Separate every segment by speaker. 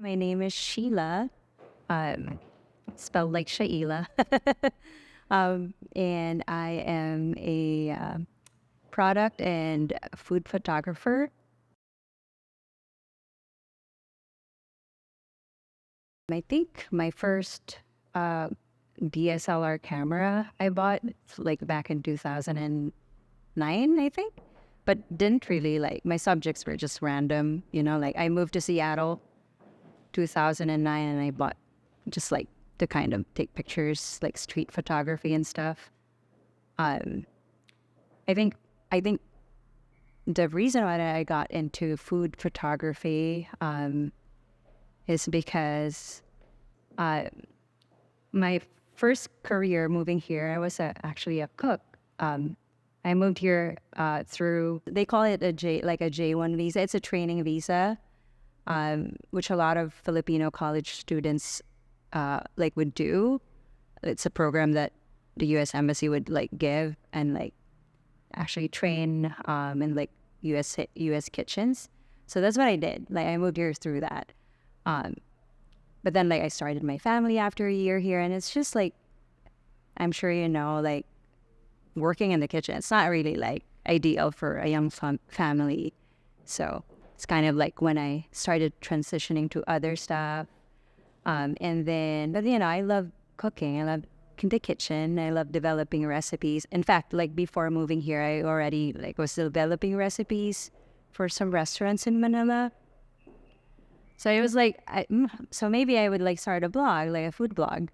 Speaker 1: My name is Sheila, um, spelled like Shaila. And I am a product and food photographer. I think my first DSLR camera I bought like back in 2009, I think, but didn't really like my subjects were just random, like I moved to Seattle 2009 and I bought just like to kind of take pictures, like street photography and stuff. Um, I think I think the reason why I got into food photography is because uh, my first career moving here, I was actually a cook. I moved here through they call it like a J1 visa. It's a training visa, which a lot of Filipino college students like would do. It's a program that the U.S. Embassy would like give and like actually train in like U.S. kitchens. So that's what I did. Like I moved here through that. Um, but then like I started my family after a year here, and it's just like I'm sure like working in the kitchen. It's not really like ideal for a young family. So it's kind of like when I started transitioning to other stuff. And then, but I love cooking. I love in the kitchen. I love developing recipes. In fact, like before moving here, I already like was developing recipes for some restaurants in Manila. So it was like, so maybe I would like start a blog, like a food blog.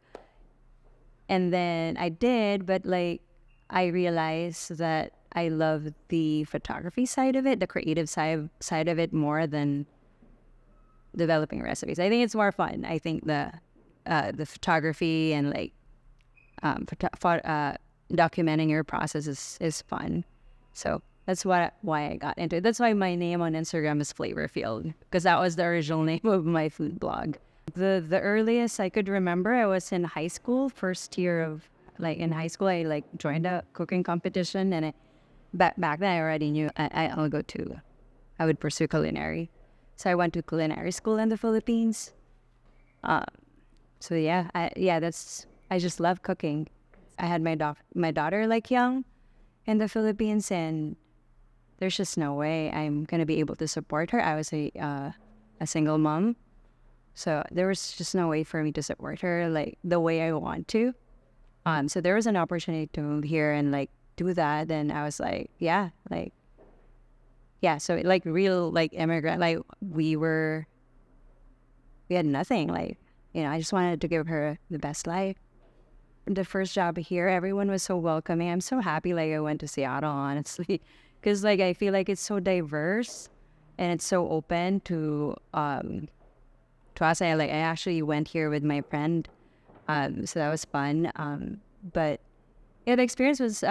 Speaker 1: And then I did, but like I realized that I love the photography side of it, the creative side of it more than developing recipes. I think it's more fun. I think the photography and like documenting your process is fun. So that's why I got into it. That's why my name on Instagram is Flavorfield, because that was the original name of my food blog. The earliest I could remember, I was in high school, first year of like in high school. I like joined a cooking competition, and back then I already knew I would pursue culinary. So I went to culinary school in the Philippines. Uh, so yeah, I just love cooking. I had my daughter like young in the Philippines, and there's just no way I'm gonna be able to support her. I was a single mom, so there was just no way for me to support her like the way I want to. So there was an opportunity to move here and like do that, and I was like, yeah. So like real like immigrant, like we had nothing. Like I just wanted to give her the best life. The first job here, everyone was so welcoming. I'm so happy like I went to Seattle, honestly, because like I feel like it's so diverse and it's so open to us. I actually went here with my friend, so that was fun. But yeah, the experience was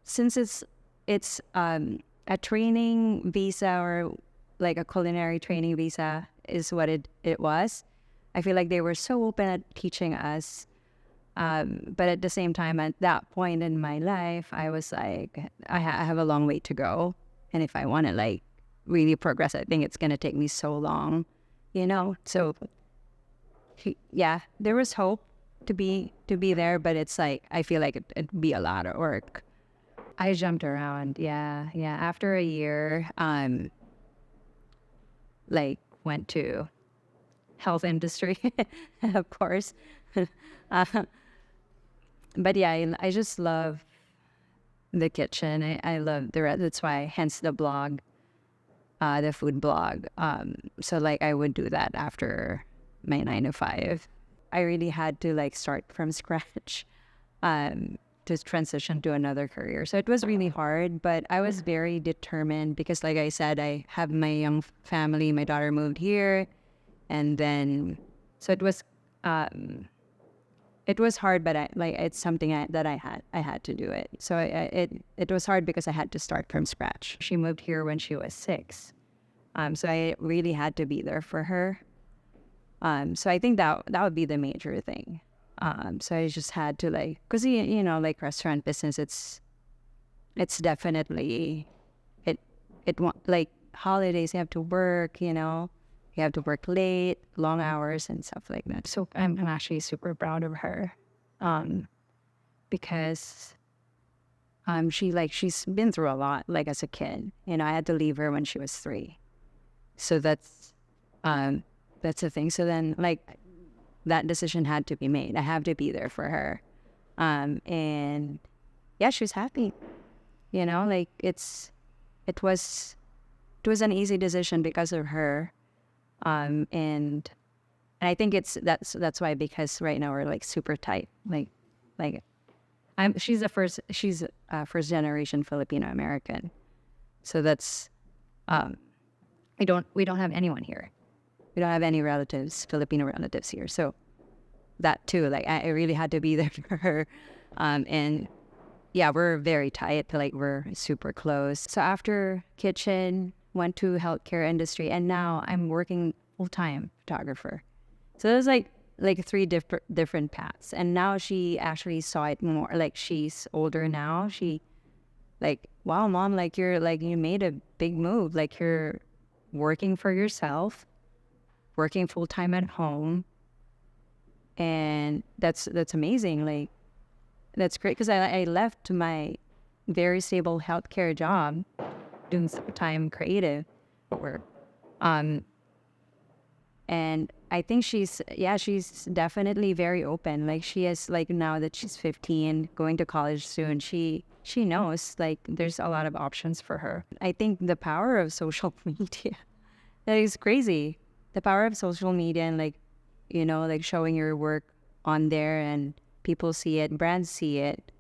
Speaker 1: since it's a training visa, or like a culinary training visa is what it was. I feel like they were so open at teaching us. But at the same time, at that point in my life, I was like, I have a long way to go. And if I want to like really progress, I think it's going to take me so long. So yeah, there was hope to be there, but it's like, I feel like it'd be a lot of work. I jumped around. Yeah. Yeah. After a year, like went to health industry, of course. uh, but yeah, I just love the kitchen. I love that's why, hence the blog, the food blog. So like I would do that after my 9 to 5. I really had to like start from scratch, to transition to another career. So it was really hard, but I was very determined because, like I said, I have my young family. My daughter moved here, and then so it was hard, but it's something that I had to do it. So it was hard because I had to start from scratch. She moved here when she was 6, so I really had to be there for her. So I think that would be the major thing. So I just had to like, cause like restaurant business, it's definitely like holidays you have to work, you You have to work late, long hours, and stuff like that. So I'm actually super proud of her, because she's been through a lot. Like as a kid, I had to leave her when she was 3, so that's the thing. So then that decision had to be made. I have to be there for her, and yeah, she was happy. It was an easy decision because of her, and I think that's why, because right now we're like super tight. Like she's first generation Filipino American, so that's we don't have anyone here. We don't have any Filipino relatives here. So that too, like I really had to be there for her, and yeah, we're very tight. Like we're super close. So after kitchen, went to healthcare industry, and now I'm working full-time photographer. So there's like three different paths. And now she actually saw it more. Like she's older now. She like, wow, mom, like you made a big move. Like you're working for yourself, working full-time at home, and that's amazing. Like that's great, because I left my very stable healthcare job, doing full-time creative work, and I think she's definitely very open. Like she is, like now that she's 15, going to college soon, she knows like there's a lot of options for her. I think the power of social media, that is crazy. The power of social media, and like showing your work on there, and people see it, brands see it.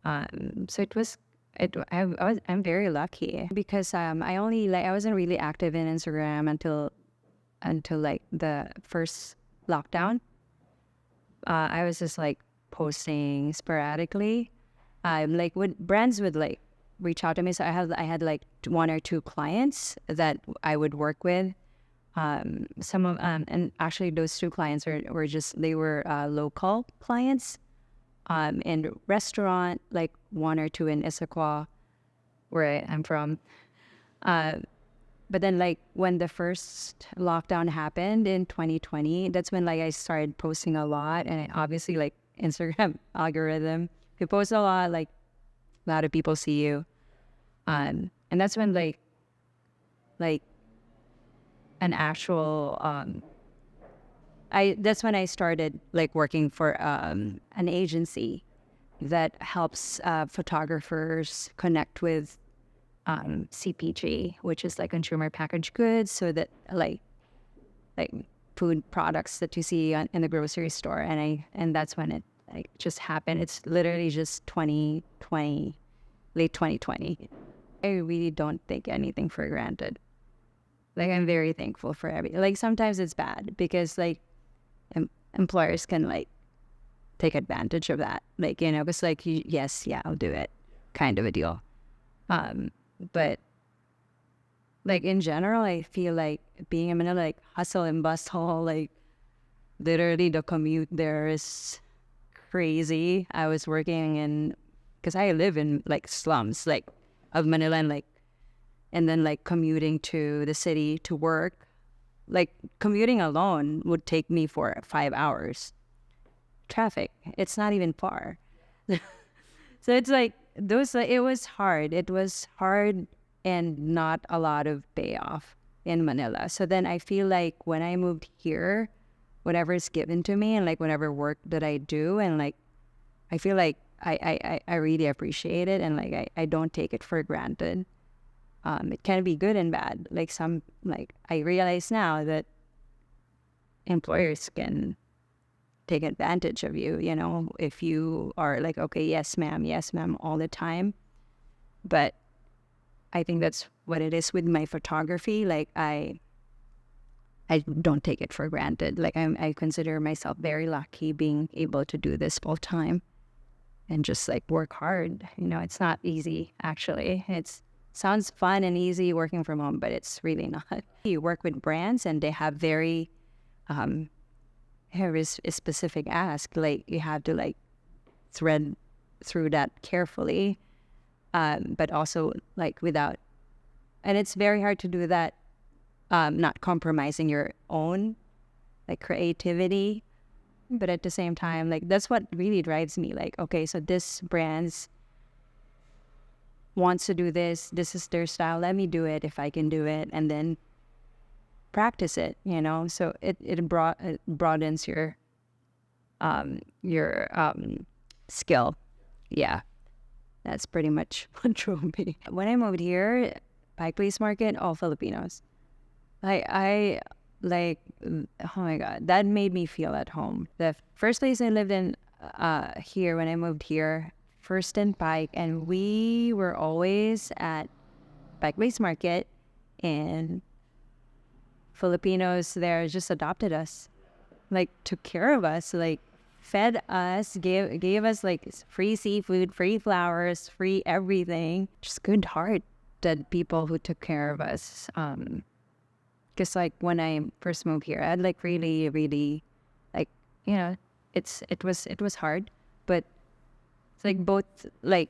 Speaker 1: So I'm very lucky, because I wasn't really active in Instagram until like the first lockdown. I was just like posting sporadically. Like brands would like reach out to me. So I had like 1 or 2 clients that I would work with. And actually those 2 clients were local clients, in restaurant, like 1 or 2 in Issaquah, where I'm from. But then like when the first lockdown happened in 2020, that's when like I started posting a lot, and obviously like Instagram algorithm, if you post a lot, like a lot of people see you, and that's when like an actual that's when I started like working for an agency that helps photographers connect with CPG, which is like consumer packaged goods, so that like food products that you see in the grocery store, and that's when it like just happened. It's literally just 2020, late 2020. I really don't take anything for granted. Like I'm very thankful for everything. Like sometimes it's bad because like employers can like take advantage of that. Like, because like, yes, yeah, I'll do it kind of a deal. But like in general, I feel like being in Manila, like hustle and bustle, like literally the commute there is crazy. I was working because I live in like slums, like of Manila, and then like commuting to the city to work, like commuting alone would take me for 5 hours. Traffic, it's not even far. So it's like it was hard. It was hard and not a lot of payoff in Manila. So then I feel like when I moved here, whatever is given to me and like whatever work that I do, and like I feel like I really appreciate it, and like I don't take it for granted. It can be good and bad. Like I realize now that employers can take advantage of you, if you are like, okay, yes ma'am, all the time. But I think that's what it is with my photography. Like I don't take it for granted. Like I consider myself very lucky being able to do this full time and just like work hard. It's not easy, actually. It sounds fun and easy working from home, but it's really not. You work with brands and they have very a specific ask. Like you have to like thread through that carefully, but also like and it's very hard to do that not compromising your own like creativity, but at the same time, like that's what really drives me. Like, okay, so this brands wants to do this. This is their style. Let me do it if I can do it, and then practice it. So it broadens your skill. Yeah, that's pretty much what drove me. When I moved here, Pike Place Market, all Filipinos. I like, oh my God, that made me feel at home. The first place I lived in here when I moved here, first in Pike, and we were always at Pike Place Market, and Filipinos there just adopted us, like took care of us, like fed us, gave us like free seafood, free flowers, free everything. Just good heart that people who took care of us. Because like when I first moved here, I had like really, really, like, it was hard, but it's like both like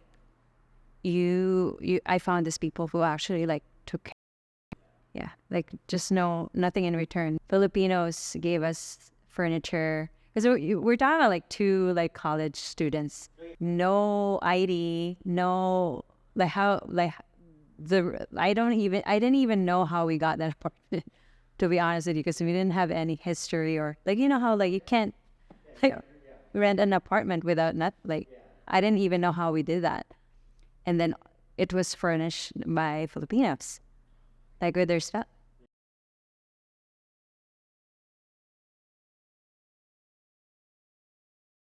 Speaker 1: I found these people who actually like took care. Yeah, like just nothing in return. Filipinos gave us furniture because we're talking about like two like college students, no ID, no like how like I didn't even know how we got that apartment, to be honest with you, because we didn't have any history, or like how like you can't like rent an apartment without like I didn't even know how we did that. And then it was furnished by Filipinos, like with their stuff.